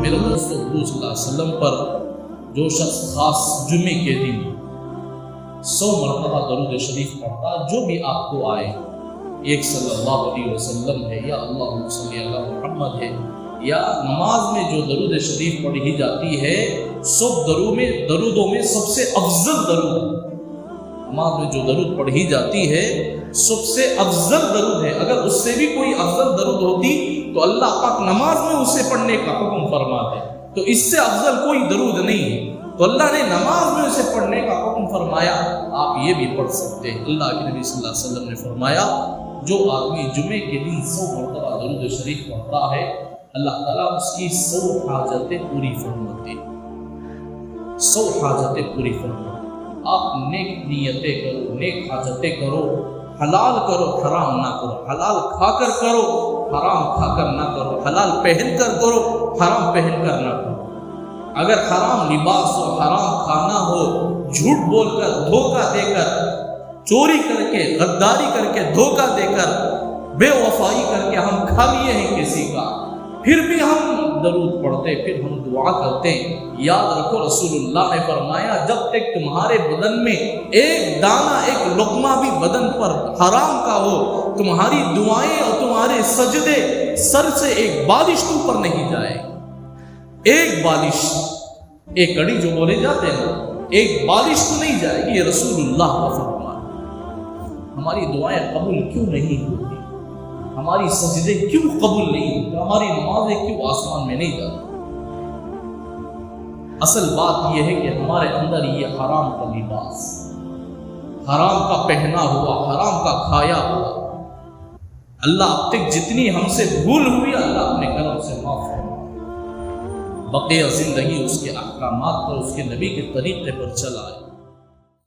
میرے دوستو، حضور صلی اللہ علیہ وسلم پر جو شخص خاص جمعے کے دن 100 مرتبہ درود شریف پڑھتا، جو بھی آپ کو آئے، ایک صلی اللہ علیہ وسلم ہے یا اللہم صلی علی محمد ہے، یا نماز میں جو درود شریف پڑھی جاتی ہے، سب درودوں میں سب سے افضل درود، نماز میں جو درود پڑھی جاتی ہے سب سے افضل درود ہے۔ اگر اس سے بھی کوئی افضل درود ہوتی تو اللہ پاک نماز میں اسے پڑھنے کا حکم فرماتے، تو اس سے افضل کوئی درود نہیں ہے، تو اللہ نے نماز میں اسے پڑھنے کا حکم فرمایا، آپ یہ بھی پڑھ سکتے ہیں۔ اللہ کے نبی صلی اللہ علیہ وسلم نے فرمایا، جو آدمی جمعے کے دن 100 مرتبہ درود شریف پڑھتا ہے، اللہ تعالیٰ اس کی 100 حاجتیں پوری فرماتے ہیں، 100 حاجتیں پوری فرماتے۔ آپ نیک نیتیں کرو، نیک حاجتیں کرو، حلال کرو، حرام نہ کرو، حلال کھا کر کرو، حرام کھا کر نہ کرو، حلال پہن کر کرو، حرام پہن کر نہ کرو۔ اگر حرام لباس ہو، حرام کھانا ہو، جھوٹ بول کر، دھوکہ دے کر، چوری کر کے، غداری کر کے، دھوکہ دے کر، بے وفائی کر کے ہم کھا لیے ہیں کسی کا، پھر بھی ہم درود پڑھتے، پھر ہم دعا کرتے ہیں، یاد رکھو رسول اللہ نے فرمایا، جب تک تمہارے بدن میں ایک دانہ، ایک لقمہ بھی بدن پر حرام کا ہو، تمہاری دعائیں اور تمہارے سجدے سر سے ایک بالش کے اوپر نہیں جائے، ایک بالش، ایک کڑی جو بولے جاتے ہیں نا، ایک بالش تو نہیں جائے گی، یہ رسول اللہ کا فرمان۔ ہماری دعائیں قبول کیوں نہیں ہوتی؟ ہماری سجدے کیوں قبول نہیں ہوتے؟ ہماری نمازیں کیوں آسمان میں نہیں جاتی؟ اصل بات یہ ہے کہ ہمارے اندر یہ حرام کا لباس، حرام کا پہنا ہوا، حرام کا کھایا ہوا، اللہ اب تک جتنی ہم سے بھول ہوئی، اللہ اپنے کرم سے معاف فرما، بقیہ زندگی اس کے احکامات پر، اس کے نبی کے طریقے پر چلائے۔